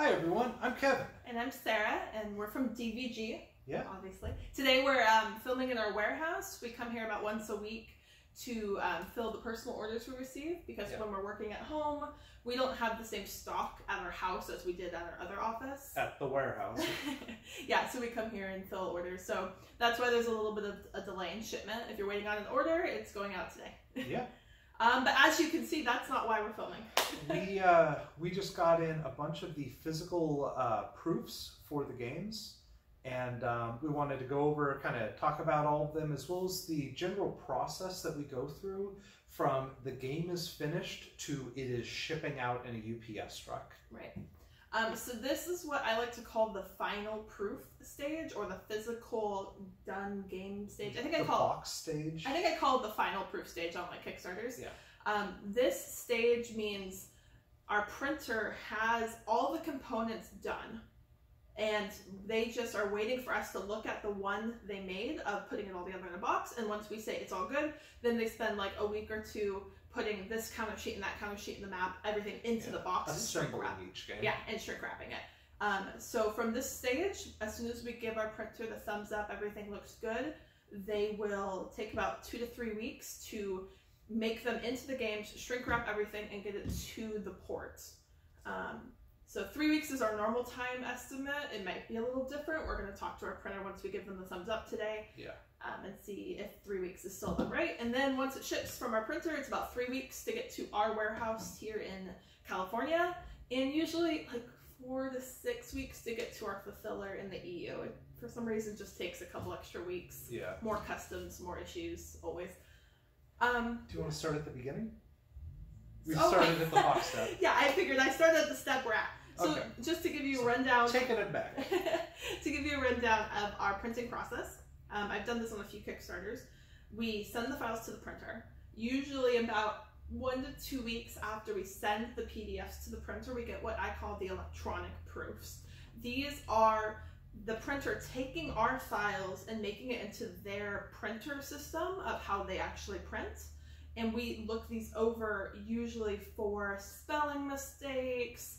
Hi everyone, I'm Kevin. And I'm Sarah, and we're from DVG, Yeah. obviously. Today we're filming in our warehouse. We come here about once a week to fill the personal orders we receive, because when we're working at home, we don't have the same stock at our house as we did at our other office. At the warehouse. Yeah, so we come here and fill orders. So that's why there's a little bit of a delay in shipment. If you're waiting on an order, it's going out today. Yeah. But as you can see, that's not why we're filming. We just got in a bunch of the physical proofs for the games, and we wanted to go over, kind of talk about all of them, as well as the general process that we go through from the game is finished to it is shipping out in a UPS truck. Right. So this is what I like to call the final proof stage, or the physical done game stage. I think I call box stage. I think I call it the final proof stage on my Kickstarters. Yeah. This stage means our printer has all the components done, and they just are waiting for us to look at the one they made of putting it all together in a box. And once we say it's all good, then they spend like a week or two putting this counter sheet and that counter sheet and the map, everything into the box and shrink wrap. Each game. Yeah, and shrink wrapping it. So from this stage, as soon as we give our printer the thumbs up, everything looks good, they will take about 2 to 3 weeks to make them into the games, shrink wrap everything, and get it to the port. So 3 weeks is our normal time estimate. It might be a little different. We're going to talk to our printer once we give them the thumbs up today. Yeah. And see if 3 weeks is still about right. And then once it ships from our printer, it's about 3 weeks to get to our warehouse here in California, and usually like 4 to 6 weeks to get to our fulfiller in the EU. It, for some reason, just takes a couple extra weeks. Yeah. More customs, more issues, always. Do you want to start at the beginning? We started at the box step. Yeah, I figured I started at the step we're at. So okay. Just to give you a rundown. Taking it back. To give you a rundown of our printing process. I've done this on a few Kickstarters. We send the files to the printer. Usually about 1 to 2 weeks after we send the PDFs to the printer, we get what I call the electronic proofs. These are the printer taking our files and making it into their printer system of how they actually print. And we look these over usually for spelling mistakes,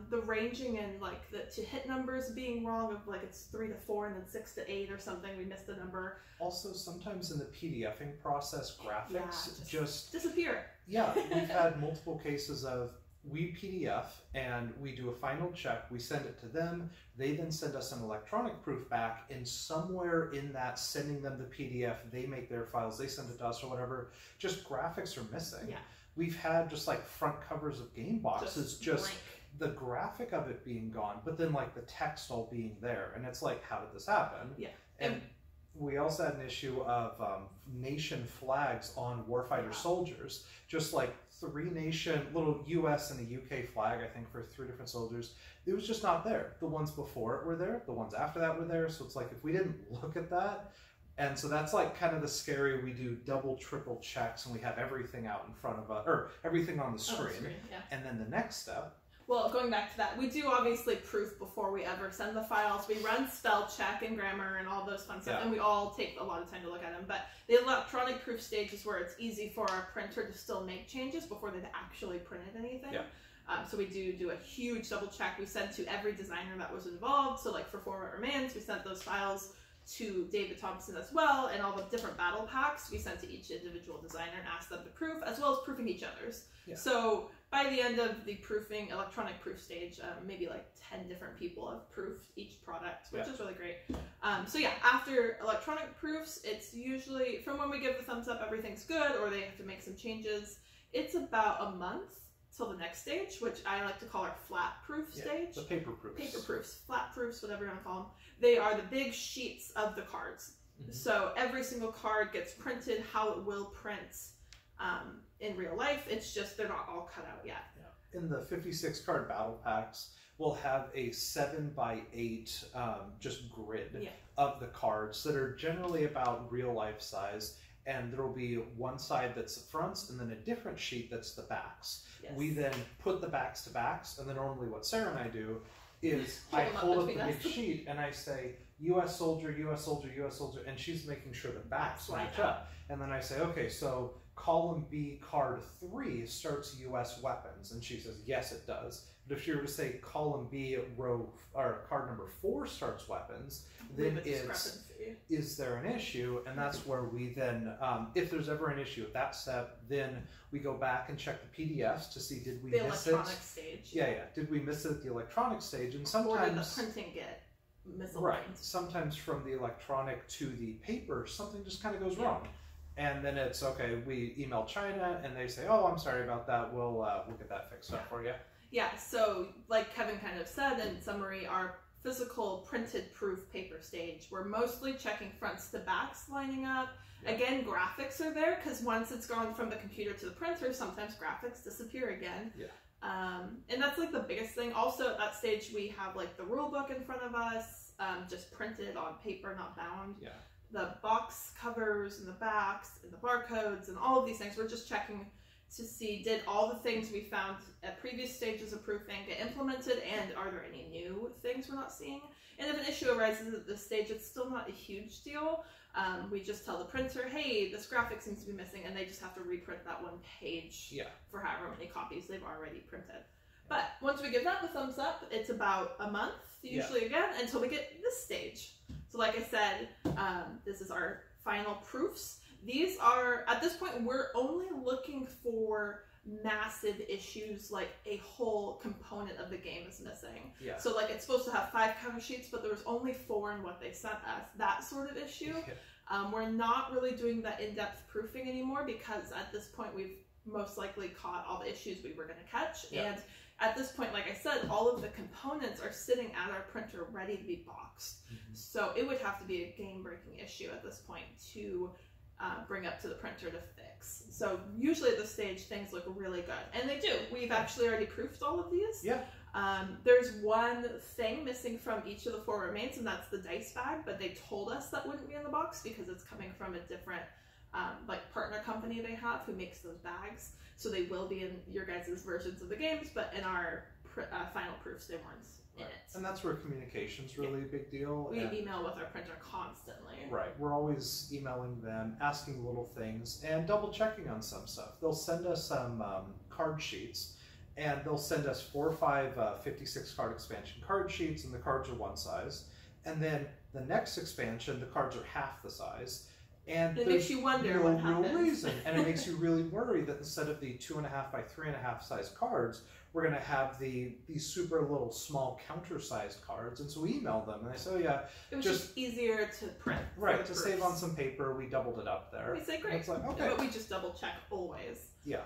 the ranging and like the to hit numbers being wrong, of like it's 3 to 4 and then 6 to 8 or something, we missed a number. Also, sometimes in the PDFing process, graphics just disappear. Yeah, we've had multiple cases of we PDF and we do a final check, we send it to them, they then send us an electronic proof back, and somewhere in that sending them the PDF, they make their files, they send it to us or whatever, just graphics are missing. Yeah. We've had just like front covers of game boxes, just the graphic of it being gone, but then like the text all being there, and it's like, how did this happen? Yeah. And we also had an issue of nation flags on warfighter soldiers, just like 3 nation, little US and a UK flag, I think, for 3 different soldiers. It was just not there. The ones before it were there, the ones after that were there, so it's like, if we didn't look at that, and so that's like kind of the scary, we do double, triple checks, and we have everything out in front of us, or everything on the screen. Yeah. And then the next step. Well, going back to that, we do obviously proof before we ever send the files. We run spell check and grammar and all those fun stuff, and we all take a lot of time to look at them. But the electronic proof stage is where it's easy for our printer to still make changes before they've actually printed anything. Yeah. So we do a huge double check. We send to every designer that was involved. So like for Forward Remains, we sent those files to David Thompson as well, and all the different battle packs we sent to each individual designer and asked them to proof, as well as proofing each other's. Yeah. So by the end of the proofing, electronic proof stage, maybe like 10 different people have proofed each product, which is really great. So yeah, after electronic proofs, it's usually, from when we give the thumbs up, everything's good, or they have to make some changes, it's about a month till the next stage, which I like to call our flat proof stage. The paper proofs. Paper proofs, flat proofs, whatever you want to call them. They are the big sheets of the cards. So every single card gets printed how it will print in real life. It's just they're not all cut out yet. Yeah. In the 56 card battle packs, we'll have a 7x8 just grid of the cards that are generally about real life size. And there will be one side that's the fronts, and then a different sheet that's the backs. Yes. We then put the backs to backs, and then normally what Sarah and I do is I hold up the big sheet and I say, US soldier, US soldier, US soldier, and she's making sure the backs match up. And then I say, okay, so column B card 3 starts US weapons, and she says yes it does. But if she were to say column B row or card number 4 starts weapons, then it's is there an issue? And that's where we then, if there's ever an issue at that step, then we go back and check the PDFs to see did we miss it. The electronic stage. Yeah. Did we miss it at the electronic stage? And sometimes, or did the printing get misaligned? Right. Sometimes from the electronic to the paper, something just kind of goes wrong. And then it's okay. We email China, and they say, "Oh, I'm sorry about that. We'll get that fixed up for you." Yeah. So, like Kevin kind of said in summary, our physical printed proof paper stage, we're mostly checking fronts to backs lining up. Yeah. Again, graphics are there because once it's gone from the computer to the printer, sometimes graphics disappear again. Yeah. And that's like the biggest thing. Also, at that stage, we have like the rulebook in front of us, just printed on paper, not bound. Yeah. The box covers and the backs and the barcodes and all of these things. We're just checking to see did all the things we found at previous stages of proofing get implemented, and are there any new things we're not seeing? And if an issue arises at this stage, it's still not a huge deal. We just tell the printer, hey, this graphic seems to be missing, and they just have to reprint that one page for however many copies they've already printed. But once we give that the thumbs up, it's about a month, usually again, until we get this stage. So like I said, this is our final proofs. These are, at this point, we're only looking for massive issues, like a whole component of the game is missing. Yeah. So like it's supposed to have 5 cover sheets, but there was only 4 in what they sent us. That sort of issue. We're not really doing that in-depth proofing anymore because at this point we've most likely caught all the issues we were going to catch. And at this point, like I said, all of the components are sitting at our printer ready to be boxed. So it would have to be a game-breaking issue at this point to bring up to the printer to fix. So usually at this stage, things look really good. And they do. We've actually already proofed all of these. Yeah. There's one thing missing from each of the 4 remains, and that's the dice bag, but they told us that wouldn't be in the box because it's coming from a different like partner company they have who makes those bags. So they will be in your guys' versions of the games, but in our final proofs, they weren't in it. And that's where communication's really a big deal. We email with our printer constantly. Right. We're always emailing them, asking little things, and double checking on some stuff. They'll send us some card sheets, and they'll send us 4 or 5 56 card expansion card sheets, and the cards are one size. And then the next expansion, the cards are half the size. And it makes you wonder what happens. No real reason. And it makes you really worry that instead of the 2.5 by 3.5 size cards, we're going to have these super little small counter-sized cards. And so we emailed them, and they said, oh yeah. It was just easier to print. Right, to save on some paper, we doubled it up there. We say, great. It's like, okay. But we just double check always. Yeah.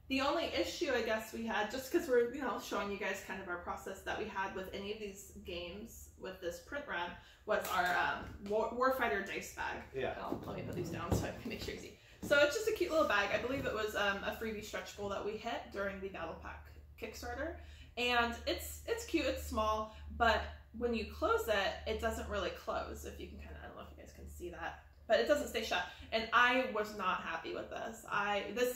The only issue I guess we had, just because we're showing you guys kind of our process that we had with any of these games with this print run, was our Warfighter dice bag. Yeah. Let me put these down so I can make sure easy. So it's just a cute little bag. I believe it was a freebie stretch goal that we hit during the BattlePack Kickstarter. And it's cute, it's small, but when you close it, it doesn't really close. If you can kind of, I don't know if you guys can see that, but it doesn't stay shut. And I was not happy with this.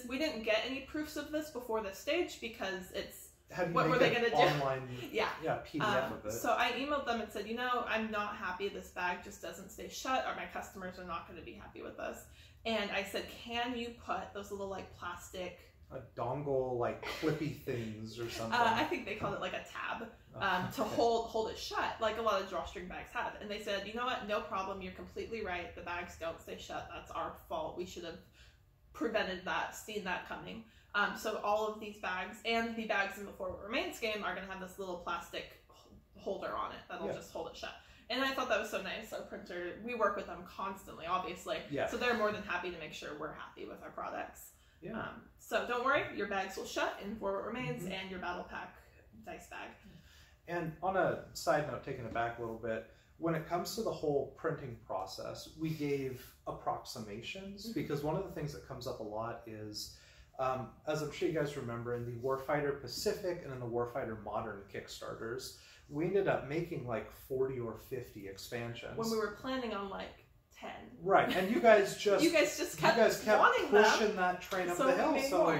We didn't get any proofs of this before this stage because it's, what were they going to do? Online, yeah, PDF of it. So I emailed them and said, I'm not happy. This bag just doesn't stay shut, or my customers are not going to be happy with this. And I said, can you put those little like plastic, a dongle like clippy things or something? I think they called it like a tab to hold it shut, like a lot of drawstring bags have. And they said, you know what? No problem. You're completely right. The bags don't stay shut. That's our fault. We should have prevented that, seen that coming. So all of these bags and the bags in the Forward Remains game are going to have this little plastic holder on it that'll just hold it shut. And I thought that was so nice. Our printer, we work with them constantly, obviously. Yeah. So they're more than happy to make sure we're happy with our products. Yeah. So don't worry, your bags will shut in Forward Remains and your BattlePack dice bag. And on a side note, taking it back a little bit, when it comes to the whole printing process, we gave approximations because one of the things that comes up a lot is, as I'm sure you guys remember, in the Warfighter Pacific and in the Warfighter Modern Kickstarters, we ended up making like 40 or 50 expansions. When we were planning on like 10. Right, and you guys just kept pushing them, that train up the hill. So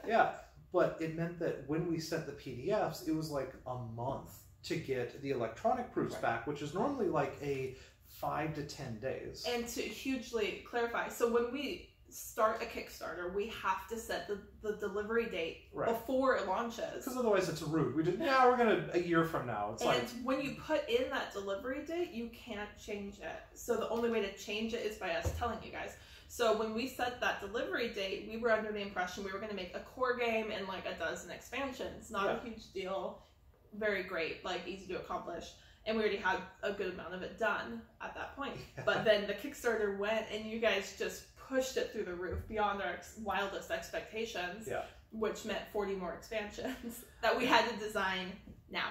yeah, but it meant that when we sent the PDFs, it was like a month to get the electronic proofs back, which is normally like a 5 to 10 days. And to hugely clarify, so when we start a Kickstarter, we have to set the delivery date before it launches. Because otherwise it's rude. We're going to, a year from now. It's and when you put in that delivery date, you can't change it. So the only way to change it is by us telling you guys. So when we set that delivery date, we were under the impression we were going to make a core game and like a dozen expansions. Not a huge deal. Very great, like easy to accomplish. And we already had a good amount of it done at that point. But then the Kickstarter went and you guys just pushed it through the roof beyond our wildest expectations, which meant 40 more expansions that we had to design now.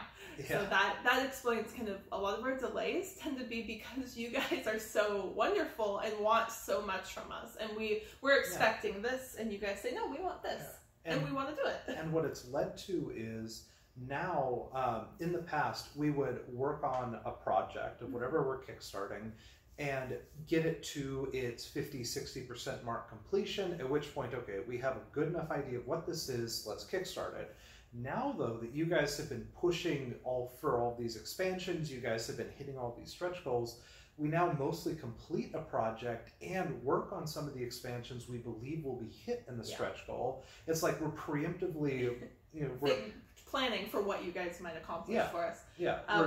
So that explains kind of a lot of our delays tend to be because you guys are so wonderful and want so much from us. And we're expecting this and you guys say, no, we want this and we want to do it. And what it's led to is now, in the past, we would work on a project of whatever we're kickstarting and get it to its 50-60% mark completion, at which point, okay, we have a good enough idea of what this is, let's kickstart it. Now, though, that you guys have been pushing for all these expansions, you guys have been hitting all these stretch goals, we now mostly complete a project and work on some of the expansions we believe will be hit in the stretch goal. It's like we're preemptively, we're planning for what you guys might accomplish for us.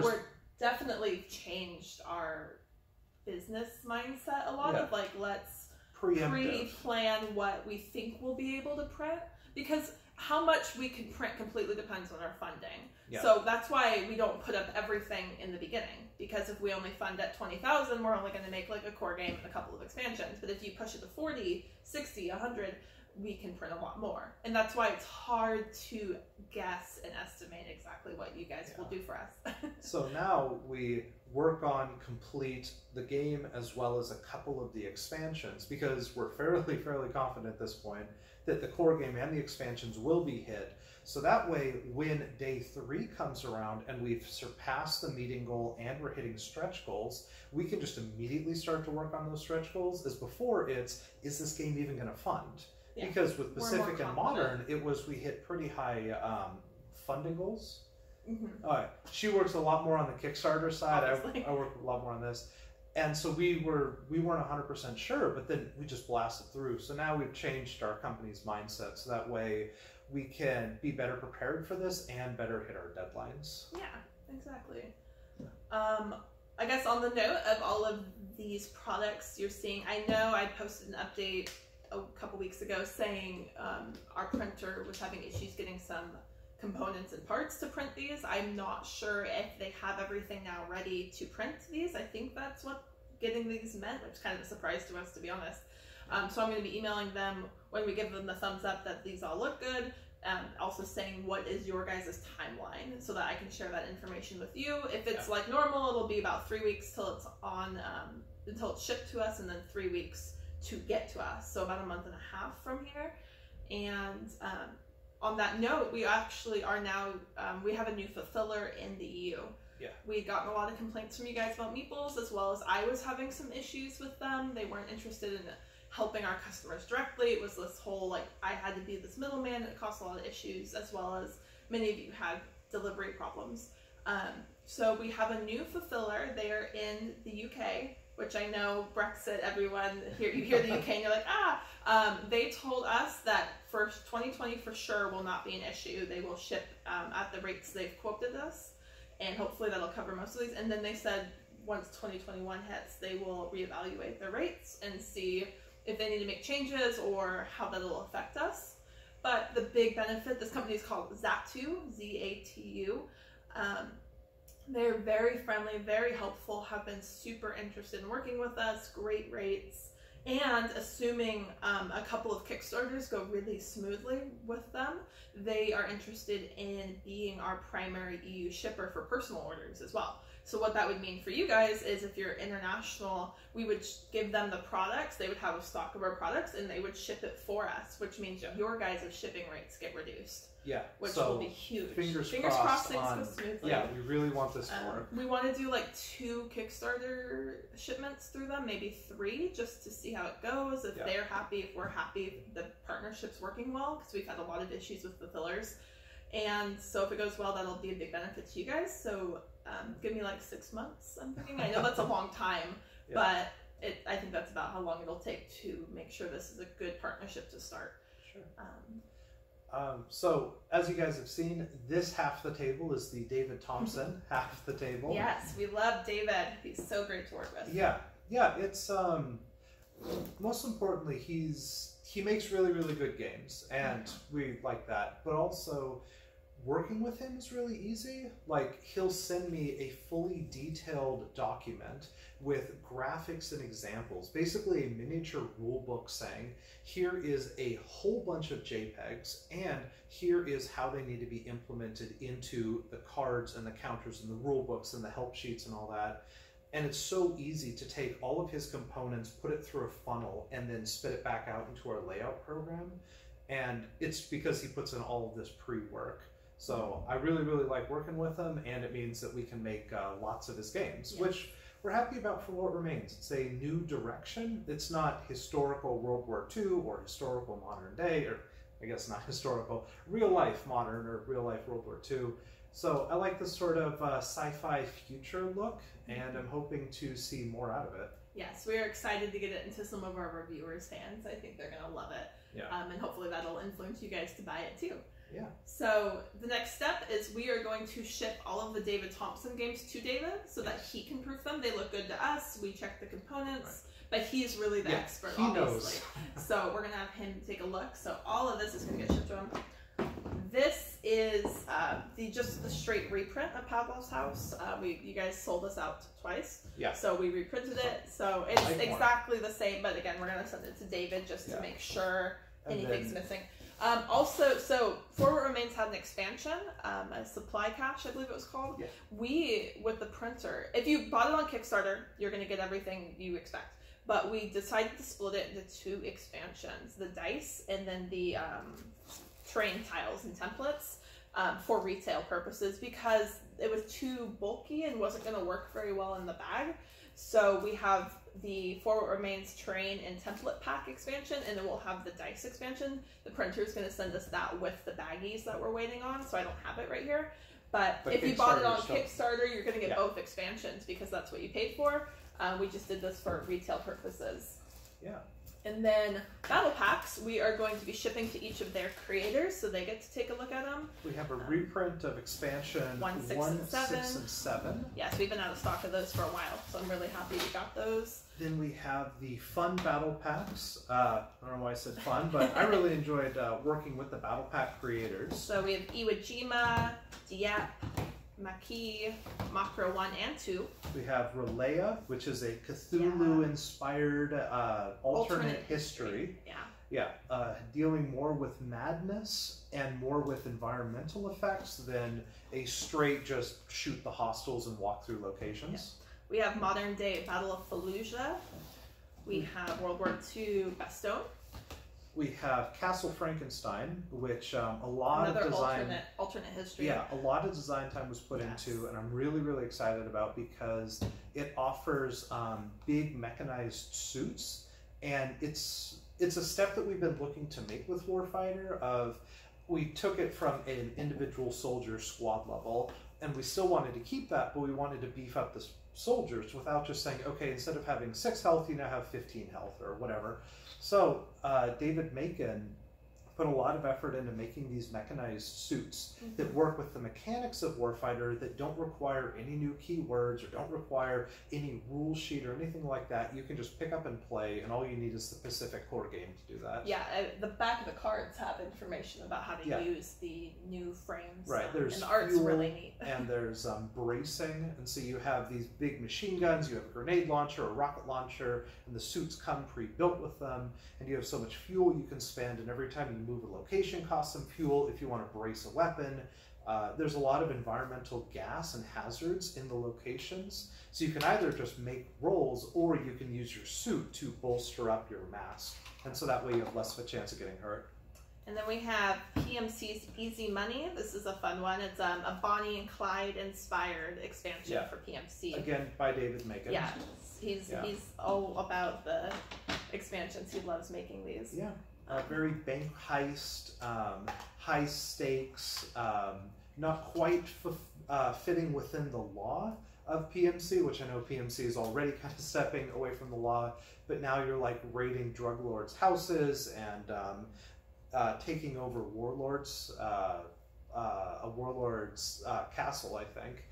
We're definitely changed our business mindset a lot of like, let's pre-plan what we think we'll be able to print, because how much we can print completely depends on our funding. So that's why we don't put up everything in the beginning, because if we only fund at 20,000, we're only going to make like a core game and a couple of expansions. But if you push it to 40, 60, 100, we can print a lot more. And that's why it's hard to guess and estimate exactly what you guys will do for us. So now we work on complete the game as well as a couple of the expansions, because we're fairly confident at this point that the core game and the expansions will be hit. So that way, when day 3 comes around and we've surpassed the meeting goal and we're hitting stretch goals, we can just immediately start to work on those stretch goals. As before, is this game even going to fund? Because with Pacific and Modern, it was we hit pretty high funding goals. All right. She works a lot more on the Kickstarter side. I work a lot more on this. And so we weren't 100% sure, but then we just blasted through. So now we've changed our company's mindset, so that way we can be better prepared for this and better hit our deadlines. Yeah, exactly. I guess on the note of all of these products you're seeing, I know I posted an update a couple weeks ago saying our printer was having issues getting some components and parts to print these. I'm not sure if they have everything now ready to print these. I think that's what getting these meant, which is kind of a surprise to us, to be honest. So I'm going to be emailing them when we give them the thumbs up that these all look good, also saying what is your guys' timeline so that I can share that information with you. If it's like normal, it'll be about 3 weeks till it's on, until it's shipped to us, and then 3 weeks to get to us, so about a month and a half from here. And on that note, we actually are now, we have a new fulfiller in the EU. We'd gotten a lot of complaints from you guys about meeples, as well as I was having some issues with them. They weren't interested in helping our customers directly. It was this whole, like, I had to be this middleman. It caused a lot of issues, as well as many of you had delivery problems. So we have a new fulfiller. They are in the UK, which I know Brexit, everyone, you hear the UK and you're like, they told us that for 2020 for sure will not be an issue. They will ship at the rates they've quoted us, and hopefully that'll cover most of these. And then they said once 2021 hits, they will reevaluate their rates and see if they need to make changes or how that'll affect us. But the big benefit, this company is called Zatu, Z-A-T-U. They're very friendly, very helpful, have been super interested in working with us, great rates, and assuming a couple of Kickstarters go really smoothly with them, they are interested in being our primary EU shipper for personal orders as well. So what that would mean for you guys is if you're international, we would give them the products, they would have a stock of our products, and they would ship it for us, which means your guys' shipping rates get reduced. Which will be huge. Fingers crossed things go smoothly. We really want this to work. We want to do like 2 Kickstarter shipments through them, maybe 3, just to see how it goes. If they're happy, if we're happy, the partnership's working well, because we've had a lot of issues with fulfillers. And so if it goes well, that'll be a big benefit to you guys. So give me like 6 months, I'm thinking. I know that's a long time, but I think that's about how long it'll take to make sure this is a good partnership to start. Sure. So, as you guys have seen, this half the table is the David Thompson half the table. Yes, we love David. He's so great to work with. Yeah, it's most importantly, he makes really, really good games, and we like that. But also, working with him is really easy. Like, he'll send me a fully detailed document with graphics and examples, basically a miniature rule book saying, here is a whole bunch of JPEGs, and here is how they need to be implemented into the cards and the counters and the rule books and the help sheets and all that. And it's so easy to take all of his components, put it through a funnel, and then spit it back out into our layout program. And it's because he puts in all of this pre-work. So I really, really like working with him, and it means that we can make lots of his games, which we're happy about for what remains. It's a new direction. It's not historical World War II or historical modern day, or I guess not historical, real life modern or real life World War II. So I like this sort of sci-fi future look, and I'm hoping to see more out of it. Yes, we're excited to get it into some of our reviewers' hands. I think they're going to love it. Yeah. And hopefully that'll influence you guys to buy it too. Yeah. So the next step is we are going to ship all of the David Thompson games to David so that he can proof them. They look good to us. We check the components, but he's really the expert, obviously. Knows. So we're going to have him take a look. So all of this is going to get shipped to him. This is just the straight reprint of Pavlov's House. You guys sold us out twice. Yeah. So we reprinted it. So it's exactly the same, but again, we're going to send it to David just to make sure anything's missing. Also, so For What Remains had an expansion, a supply cache, I believe it was called. Yeah. We, with the printer, if you bought it on Kickstarter, you're going to get everything you expect. But we decided to split it into 2 expansions, the dice and then the terrain tiles and templates for retail purposes, because it was too bulky and wasn't going to work very well in the bag. So we have the For What Remains terrain and template pack expansion, and then we'll have the dice expansion. The printer is going to send us that with the baggies that we're waiting on, so I don't have it right here. But if you bought it on Kickstarter, you're going to get both expansions because that's what you paid for. We just did this for retail purposes. Yeah. And then BattlePacks, we are going to be shipping to each of their creators, so they get to take a look at them. We have a reprint of expansion 1, 6, and 7. Yes, we've been out of stock of those for a while, so I'm really happy we got those. Then we have the fun BattlePacks. I don't know why I said fun, but I really enjoyed working with the BattlePack creators. So we have Iwo Jima, Dieppe, Maquis, Makra 1 and 2. We have Relaya, which is a Cthulhu-inspired alternate history. Yeah. Dealing more with madness and more with environmental effects than a straight just shoot the hostiles and walk through locations. Yeah. We have modern day Battle of Fallujah. We have World War II Festo. We have Castle Frankenstein, which a lot of design... alternate history. Yeah, a lot of design time was put into, and I'm really, really excited about because it offers big mechanized suits, and it's a step that we've been looking to make with Warfighter. We took it from an individual soldier squad level, and we still wanted to keep that, but we wanted to beef up the soldiers without just saying, okay, instead of having 6 health, you now have 15 health, or whatever. So David Macon put a lot of effort into making these mechanized suits that work with the mechanics of Warfighter, that don't require any new keywords or don't require any rule sheet or anything like that. You can just pick up and play, and all you need is the Pacific Core game to do that. Yeah, the back of the cards have information about how to use the new frames. Right, there's and the art's really neat. And there's bracing, and so you have these big machine guns, you have a grenade launcher, a rocket launcher, and the suits come pre-built with them, and you have so much fuel you can spend, and every time you move a location costs some fuel if you want to brace a weapon. There's a lot of environmental gas and hazards in the locations, so you can either just make rolls or you can use your suit to bolster up your mask, and so that way you have less of a chance of getting hurt. And then we have PMC's Easy Money. This is a fun one. It's a Bonnie and Clyde inspired expansion for PMC. Again, by David Macon. Yeah, he's all about the expansions. He loves making these. Yeah. Very bank heist, high stakes, not quite fitting within the law, of PMC, which I know PMC is already kind of stepping away from the law, but now you're like raiding drug lords' houses and taking over warlords, a warlord's castle, I think.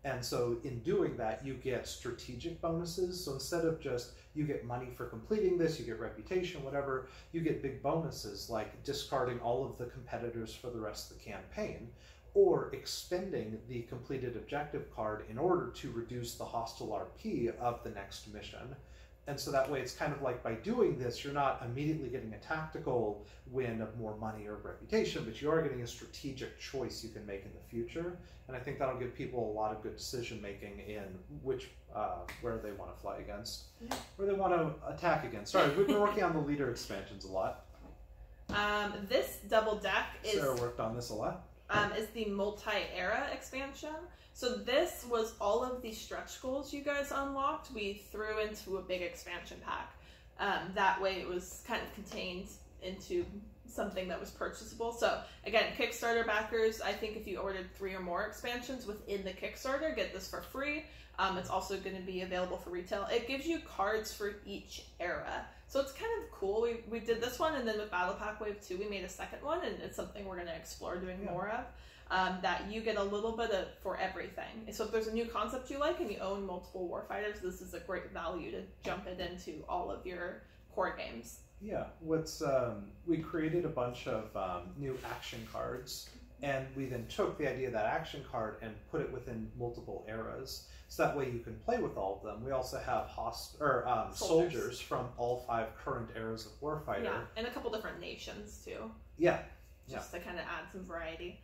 And so in doing that, you get strategic bonuses. So instead of just you get money for completing this, you get reputation, whatever, you get big bonuses like discarding all of the competitors for the rest of the campaign, or expending the completed objective card in order to reduce the hostile RP of the next mission. And so that way it's kind of like by doing this, you're not immediately getting a tactical win of more money or reputation, but you are getting a strategic choice you can make in the future. And I think that'll give people a lot of good decision making in which, where they want to fly against, where they want to attack against. Sorry, we've been working on the leader expansions a lot. This double deck is... Sarah worked on this a lot. Is the multi-era expansion. So this was all of the stretch goals you guys unlocked. We threw into a big expansion pack. That way it was kind of contained into something that was purchasable. So again, Kickstarter backers, I think if you ordered 3 or more expansions within the Kickstarter, get this for free. It's also going to be available for retail. It gives you cards for each era. So it's kind of cool. We did this one, and then with BattlePack Wave 2, we made a second one, and it's something we're going to explore doing more of. That you get a little bit of for everything. So if there's a new concept you like and you own multiple warfighters, this is a great value to jump it into all of your core games. Yeah, we created a bunch of new action cards, and we then took the idea of that action card and put it within multiple eras. So that way you can play with all of them. We also have soldiers from all 5 current eras of Warfighter. Yeah, and a couple different nations too. Yeah. Just to kind of add some variety.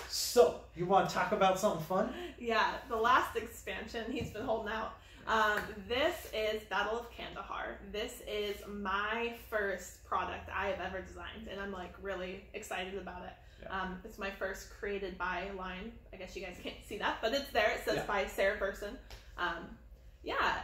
So, you want to talk about something fun? Yeah, the last expansion he's been holding out. This is Battle of Kandahar. This is my first product I have ever designed, and I'm like really excited about it. Yeah. It's my first created by line. I guess you guys can't see that, but it's there. It says by Sarah Burson. Yeah,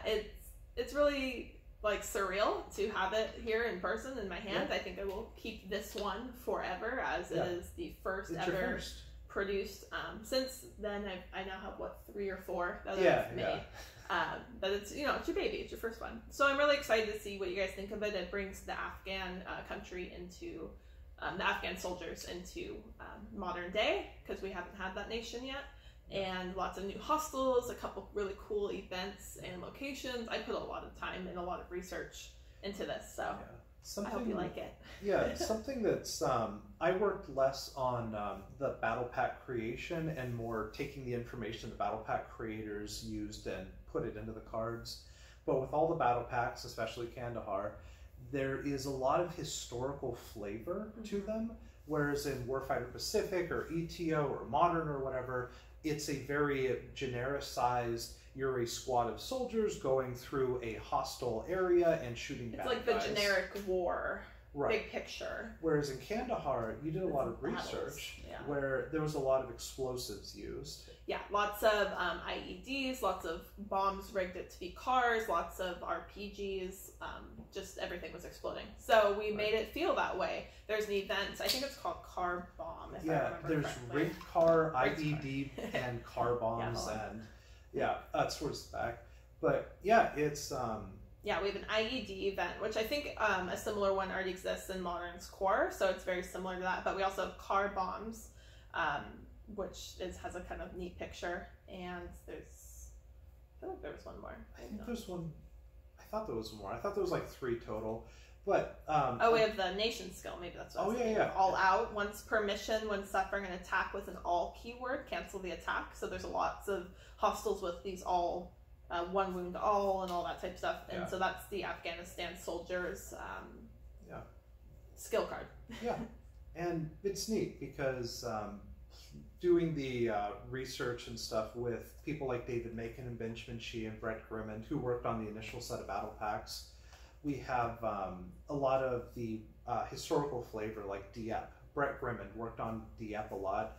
it's really like surreal to have it here in person in my hand. Yeah. I think I will keep this one forever, as it is the first ever produced. Since then, I now have what 3 or 4 that I've made. But it's it's your baby, it's your first one. So I'm really excited to see what you guys think of it. It brings the Afghan country into the Afghan soldiers into modern day, because we haven't had that nation yet. And lots of new hostels, a couple really cool events and locations. I put a lot of time and a lot of research into this, so I hope you like it. Yeah, something that's, I worked less on the BattlePack creation and more taking the information the BattlePack creators used and put it into the cards. But with all the BattlePacks, especially Kandahar, there is a lot of historical flavor to them, whereas in Warfighter Pacific or ETO or Modern or whatever, it's a very genericized, you're a squad of soldiers going through a hostile area and shooting bad guys. It's like the generic war, big picture. Whereas in Kandahar, you did a lot of research where there was a lot of explosives used. Yeah, lots of IEDs, lots of bombs rigged it to be cars, lots of RPGs, just everything was exploding. So we made it feel that way. There's an event, I think it's called Car Bomb, if I remember there's correctly. rigged car, IED, and car bombs, and that's towards the back. But yeah, it's... Yeah, we have an IED event, which I think a similar one already exists in Modern's core, so it's very similar to that. But we also have car bombs, which has a kind of neat picture. And there's, I feel like there was one more. I think there's one. I thought there was more. I thought there was like 3 total. But we have the nation skill. Maybe that's what I was thinking. All out, once per mission, when suffering an attack with an all keyword, cancel the attack. So there's lots of hostiles with these all. 1 wound all and all that type of stuff, and so that's the Afghanistan soldiers skill card. Yeah, and it's neat because doing the research and stuff with people like David Macon and Benjamin Shee and Brett Grimmond, who worked on the initial set of battle packs, we have a lot of the historical flavor, like Dieppe. Brett Grimmond worked on Dieppe a lot.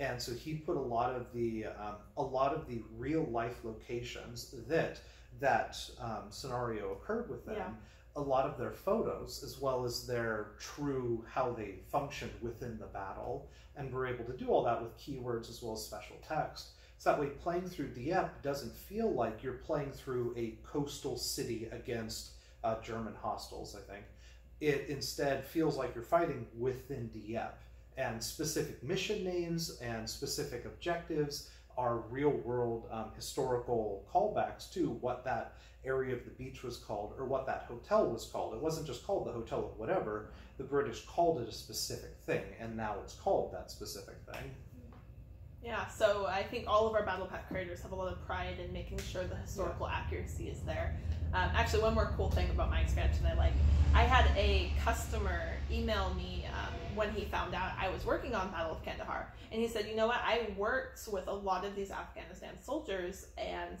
And so he put a lot of the real life locations that scenario occurred with them, a lot of their photos, as well as their true how they functioned within the battle, and we're able to do all that with keywords as well as special text. So that way playing through Dieppe doesn't feel like you're playing through a coastal city against German hostiles, I think. It instead feels like you're fighting within Dieppe, and specific mission names and specific objectives are real-world historical callbacks to what that area of the beach was called, or what that hotel was called. It wasn't just called the Hotel of whatever. The British called it a specific thing, and now it's called that specific thing. Yeah, so I think all of our BattlePack creators have a lot of pride in making sure the historical accuracy is there. Actually, one more cool thing about my expansion I had a customer email me when he found out I was working on Battle of Kandahar, and he said, you know what, I worked with a lot of these Afghanistan soldiers, and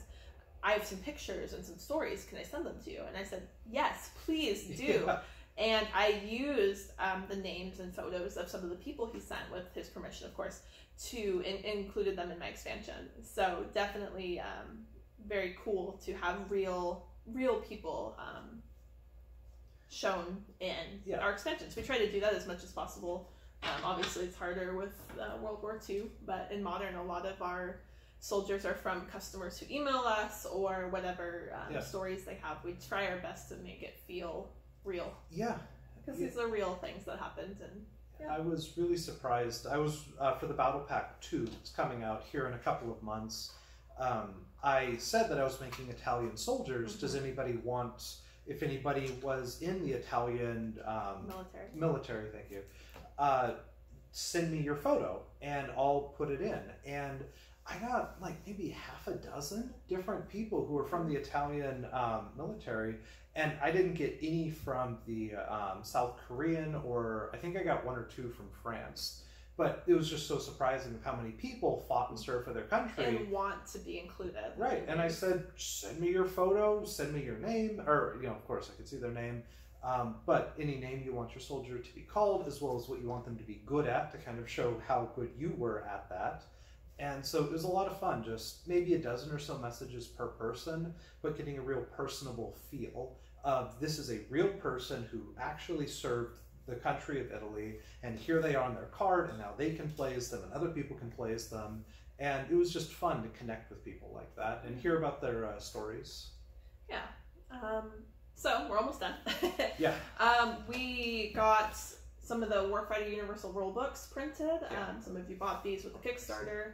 I have some pictures and some stories, can I send them to you? And I said, yes, please do. Yeah. And I used the names and photos of some of the people he sent, with his permission, of course, to included them in my expansion. So definitely very cool to have real people shown in our expansions. We try to do that as much as possible. Obviously, it's harder with World War II, but in Modern, a lot of our soldiers are from customers who email us or whatever stories they have. We try our best to make it feel real. Yeah. Because these are real things that happened. And I was really surprised. I was, for the BattlePack 2, it's coming out here in a couple of months. I said that I was making Italian soldiers. Does anybody want, if anybody was in the Italian military, thank you, send me your photo and I'll put it in. And I got like maybe half a dozen different people who were from the Italian military, and I didn't get any from the South Korean, or I think I got one or two from France. But it was just so surprising of how many people fought and served for their country. And want to be included. Right, and I said, send me your photo, send me your name, or, you know, of course I could see their name, but any name you want your soldier to be called, as well as what you want them to be good at, to kind of show how good you were at that. And so it was a lot of fun, just maybe a dozen or so messages per person, but getting a real personable feel of this is a real person who actually served the country of Italy, and here they are on their card, and now they can play as them and other people can play as them. And it was just fun to connect with people like that and hear about their stories. Yeah. So we're almost done. Yeah. We got some of the Warfighter Universal Rulebooks printed. Some of you bought these with the Kickstarter.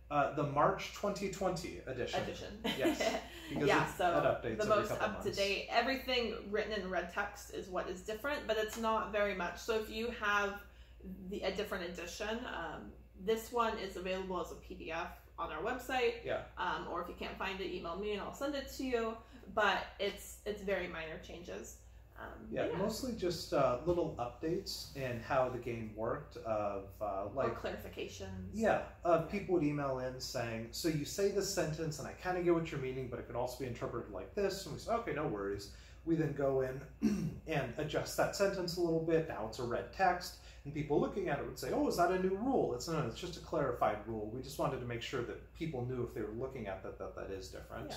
The March 2020 edition. Yes. Yeah, so the most up to date. Everything written in red text is what is different, but it's not very much. So if you have a different edition, this one is available as a PDF on our website. Yeah. Or if you can't find it, email me and I'll send it to you. But it's very minor changes. Mostly just little updates in how the game worked, of like or clarifications. Yeah, people would email in saying, so you say this sentence and I kind of get what you're meaning, but it could also be interpreted like this. And we say, okay, no worries. We then go in and adjust that sentence a little bit. Now it's a red text, and people looking at it would say, oh, is that a new rule? It's just a clarified rule. We just wanted to make sure that people knew if they were looking at that is different. Yeah.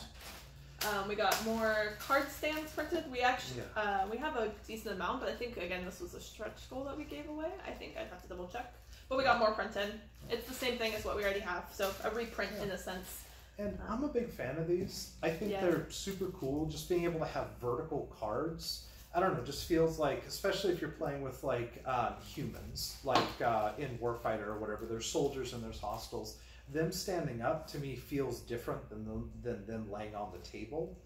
We got more card stands printed. We actually we have a decent amount, but I think again this was a stretch goal that we gave away. I think I'd have to double check, but we got more printed. It's the same thing as what we already have, so a reprint in a sense. And I'm a big fan of these. I think they're super cool. Just being able to have vertical cards, I don't know, just feels like, especially if you're playing with like humans, like in Warfighter or whatever. There's soldiers and there's hostiles. Them standing up to me feels different than them laying on the table.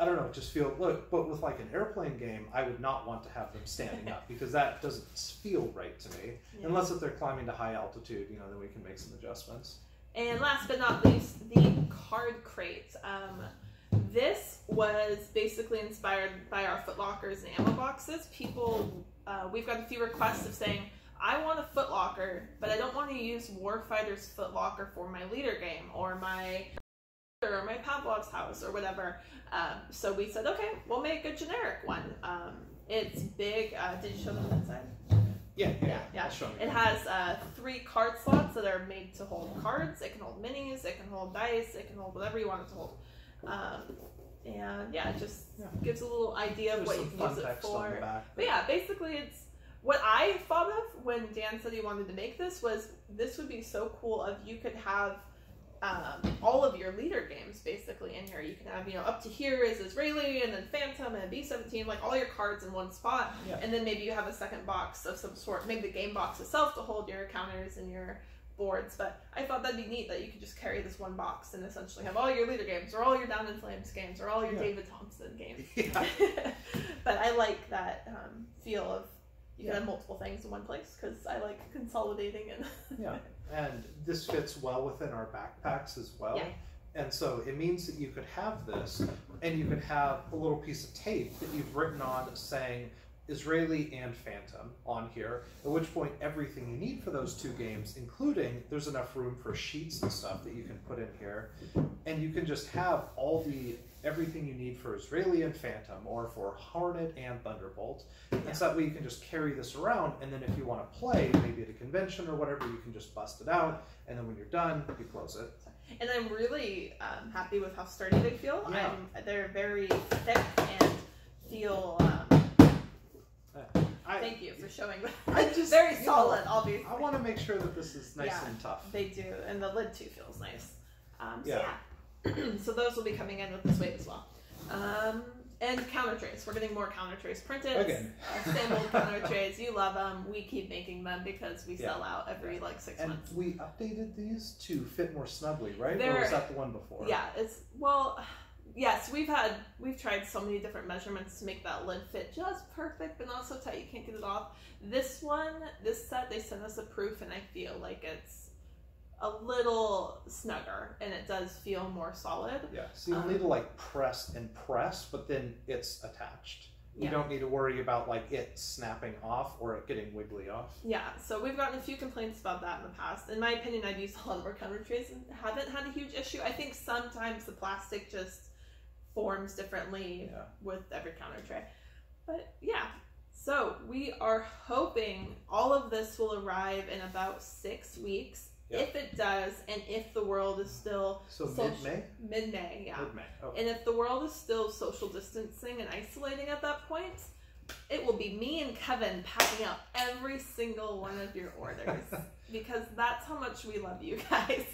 I don't know, it just feels, but with like an airplane game, I would not want to have them standing up because that doesn't feel right to me. Unless if they're climbing to high altitude, you know, then we can make some adjustments. And last but not least, the card crate. This was basically inspired by our footlockers and ammo boxes. People, we've got a few requests of saying, I want a footlocker, but I don't want to use Warfighter's footlocker for my leader game or my Pavlov's house or whatever. So we said, okay, we'll make a generic one. It's big. Did you show them that side? Yeah. It has 3 card slots that are made to hold cards. It can hold minis, it can hold dice, it can hold whatever you want it to hold. And it just gives a little idea of what you can use it for. But yeah, basically it's what I thought of when Dan said he wanted to make this was this would be so cool if you could have all of your leader games basically in here. You can have, you know, up to here is Israeli, and then Phantom and B-17, like all your cards in one spot. Yeah. And then maybe you have a second box of some sort, maybe the game box itself to hold your counters and your boards. But I thought that'd be neat that you could just carry this one box and essentially have all your leader games, or all your Down in Flames games, or all your David Thompson games. Yeah. But I like that feel of you can have multiple things in one place, because I like consolidating and yeah. And this fits well within our backpacks as well. Yeah. And so it means that you could have this, and you could have a little piece of tape that you've written on saying Israeli and Phantom on here, at which point everything you need for those two games, including there's enough room for sheets and stuff that you can put in here, and you can just have everything you need for Israeli and Phantom, or for Hornet and Thunderbolt. And so that way you can just carry this around, and then if you want to play, maybe at a convention or whatever, you can just bust it out, and then when you're done, you close it. And I'm really happy with how sturdy they feel. Yeah. They're very thick and feel... thank you for showing that. Very solid, obviously. I want to make sure that this is nice and tough. They do, and the lid too feels nice. So those will be coming in with this weight as well. And counter trays. We're getting more counter trays printed. Again. Same old counter trays. You love them. We keep making them because we sell out every like 6 months. And we updated these to fit more snugly, right? Or was that the one before? Yeah, yes, we've tried so many different measurements to make that lid fit just perfect, but not so tight you can't get it off. This set, they sent us a proof, and I feel like it's a little snugger, and it does feel more solid. Yeah, so you'll need to like press, but then it's attached. You don't need to worry about like it snapping off or it getting wiggly off. Yeah, so we've gotten a few complaints about that in the past. In my opinion, I've used a lot of our counter trays and haven't had a huge issue. I think sometimes the plastic just forms differently with every counter tray. But yeah, so we are hoping all of this will arrive in about 6 weeks. If it does, and if the world is still... So mid-May? Mid-May, yeah. Mid-May, okay. And if the world is still social distancing and isolating at that point, it will be me and Kevin packing up every single one of your orders. Because that's how much we love you guys.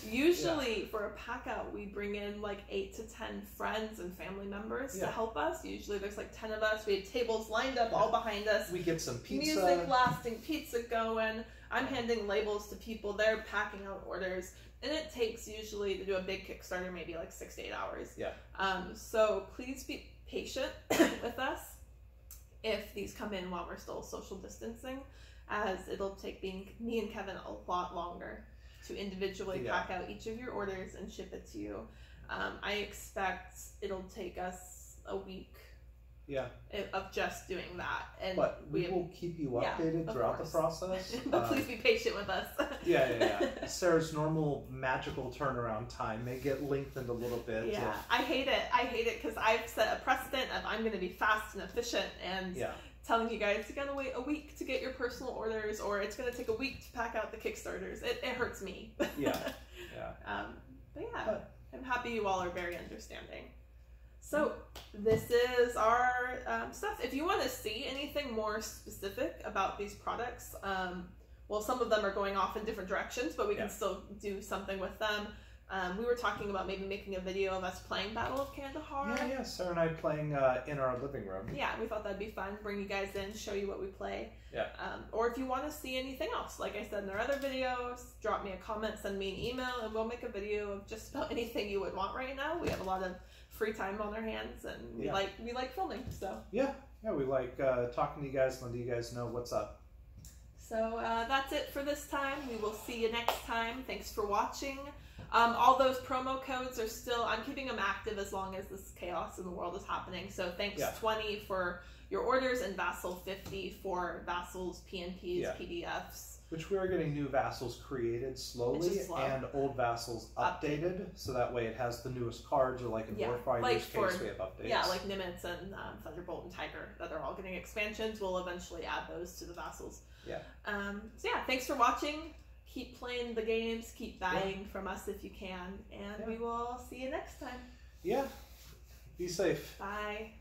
Usually for a pack out, we bring in like 8 to 10 friends and family members to help us. Usually there's like 10 of us. We have tables lined up all behind us. We get some pizza. Music blasting, pizza going. I'm handing labels to people. They're packing out orders. And it takes usually to do a big Kickstarter, maybe like 6 to 8 hours. Yeah. So please be patient with us if these come in while we're still social distancing, as it'll take me and Kevin a lot longer to individually pack out each of your orders and ship it to you. I expect it'll take us a week of just doing that. But we will keep you updated throughout the process. But please be patient with us. Sarah's normal magical turnaround time may get lengthened a little bit. Yeah, I hate it because I've set a precedent of I'm going to be fast and efficient and telling you guys you gotta wait a week to get your personal orders, or it's gonna take a week to pack out the Kickstarters. It hurts me. But I'm happy you all are very understanding. So this is our stuff. If you want to see anything more specific about these products, well, some of them are going off in different directions, but we can still do something with them. We were talking about maybe making a video of us playing Battle of Kandahar. Yeah, Sarah and I playing in our living room. Yeah, we thought that'd be fun. Bring you guys in, show you what we play. Yeah. Or if you want to see anything else, like I said in our other videos, drop me a comment, send me an email, and we'll make a video of just about anything you would want right now. We have a lot of free time on our hands, and we like filming. So we like talking to you guys, letting you guys know what's up. So that's it for this time. We will see you next time. Thanks for watching. All those promo codes are still, I'm keeping them active as long as this chaos in the world is happening. So thanks 20 for your orders, and Vassal 50 for Vassals, PNPs, PDFs. Which we are getting new Vassals created slowly, and old Vassals updated, so that way it has the newest cards, or like in Warfighter's case we have updates. Yeah, like Nimitz and Thunderbolt and Tiger, that are all getting expansions. We'll eventually add those to the Vassals. Yeah. So yeah, thanks for watching. Keep playing the games, keep buying from us if you can, and we will see you next time. Yeah. Be safe. Bye.